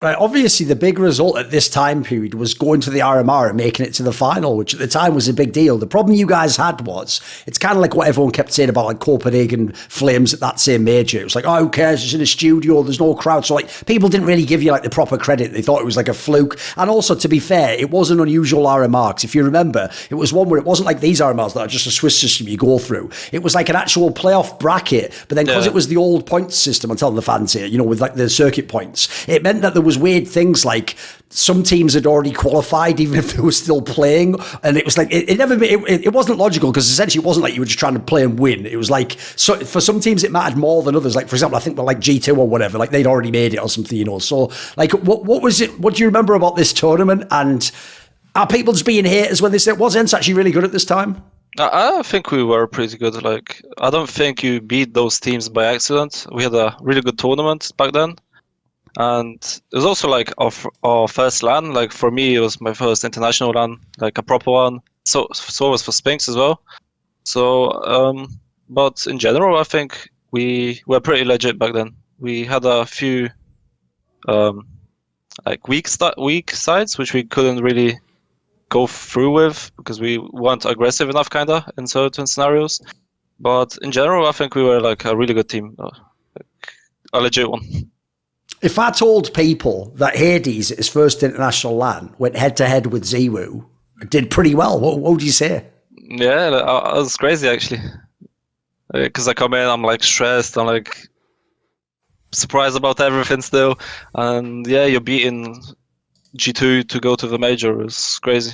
Right, obviously the big result at this time period was going to the RMR and making it to the final, which at the time was a big deal. The problem you guys had was, it's kind of like what everyone kept saying about like Copenhagen Flames at that same major. It was like, oh, who cares? It's in a studio, there's no crowd. So like people didn't really give you like the proper credit. They thought it was like a fluke. And also, to be fair, it was an unusual RMR. 'Cause if you remember, it was one where it wasn't like these RMRs that are just a Swiss system you go through. It was like an actual playoff bracket. But then because it was the old points system, I'm telling the fans here, you know, with like the circuit points, it meant that there was weird things like some teams had already qualified even if they were still playing, and it was like it wasn't logical, because essentially it wasn't like you were just trying to play and win. It was like, so for some teams it mattered more than others. Like for example, I think like G2 or whatever, like they'd already made it or something, you know. So like what was it? What do you remember about this tournament? And are people just being haters when they say, was ENCE actually really good at this time? I think we were pretty good. Like, I don't think you beat those teams by accident. We had a really good tournament back then. And it was also like our first LAN. Like for me, it was my first international LAN, like a proper one. So it was for Spinks as well. So, but in general, I think we were pretty legit back then. We had a few like weak sides which we couldn't really go through with because we weren't aggressive enough, kinda, in certain scenarios. But in general, I think we were like a really good team, like a legit one. If I told people that Hades at his first international LAN went head-to-head with ZywOo, did pretty well, what would you say? Yeah, that was crazy, actually. Because I come in, I'm like stressed, I'm like surprised about everything still. And yeah, you're beating G2 to go to the major. It's crazy.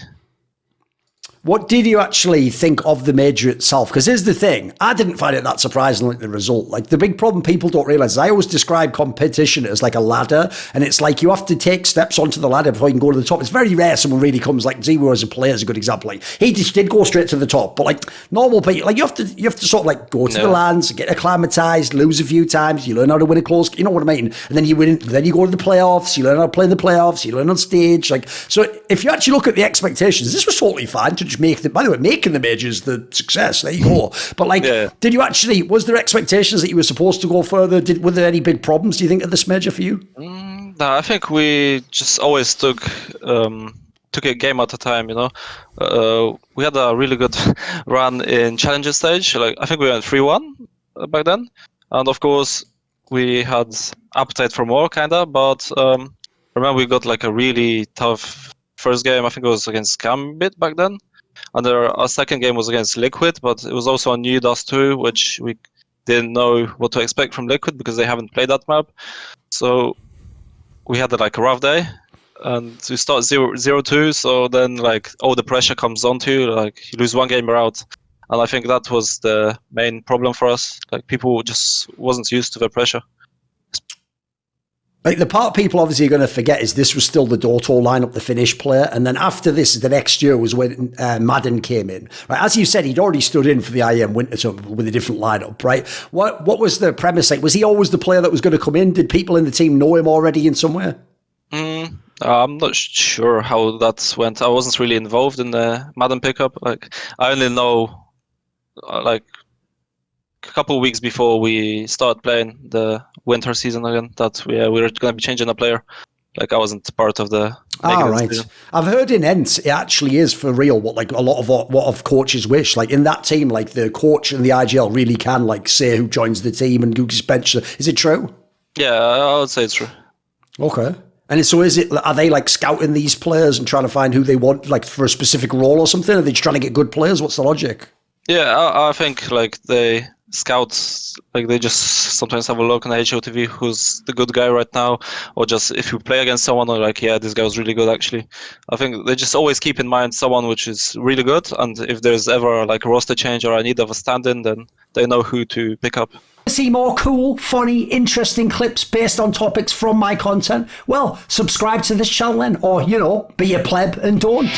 What did you actually think of the major itself? Because here's the thing, I didn't find it that surprising, like the result. Like the big problem people don't realise is I always describe competition as like a ladder, and it's like you have to take steps onto the ladder before you can go to the top. It's very rare someone really comes, like ZywOo as a player is a good example. Like he just did go straight to the top, but like normal people, like you have to sort of like go to the lands, get acclimatized, lose a few times, you learn how to win a close, you know what I mean? And then you win, then you go to the playoffs, you learn how to play in the playoffs, you learn on stage. Like, so if you actually look at the expectations, this was totally fine to just make the, by the way, making the majors the success, there you go. But like, did you actually, was there expectations that you were supposed to go further? Were there any big problems, do you think, at this major for you? No, I think we just always took a game at a time, you know. We had a really good run in challenger stage. Like, I think we went 3-1 back then. And of course, we had appetite for more, kinda, but remember we got like a really tough first game. I think it was against Gambit back then. And our second game was against Liquid, but it was also a new Dust 2, which we didn't know what to expect from Liquid because they haven't played that map. So we had like a rough day, and we start 0-2. So then like all the pressure comes onto you, like you lose one game, you're out. And I think that was the main problem for us. Like people just wasn't used to the pressure. Like the part people obviously are going to forget is this was still the Doto lineup, the Finnish player. And then after this, the next year was when Madden came in. Right? As you said, he'd already stood in for the IEM Winter Tournament with a different lineup, right? What was the premise like? Was he always the player that was going to come in? Did people in the team know him already in some way? I'm not sure how that went. I wasn't really involved in the Madden pickup. Like I only know like a couple of weeks before we start playing the winter season again that we were going to be changing a player. Like I wasn't part of the. Right. Decision. I've heard in ENCE it actually is for real what like a lot of coaches wish. Like in that team, like the coach and the IGL really can like say who joins the team and who gets benched. Is it true? Yeah, I would say it's true. Okay. And so are they like scouting these players and trying to find who they want like for a specific role or something? Are they just trying to get good players? What's the logic? Yeah, I think like they scouts, like they just sometimes have a look on HOTV who's the good guy right now, or just if you play against someone or like, yeah, this guy was really good actually. I think they just always keep in mind someone which is really good, and if there's ever like a roster change or a need of a stand-in, then they know who to pick up. See more cool, funny, interesting clips based on topics from my content? Well, subscribe to this channel then, or, you know, be a pleb and don't.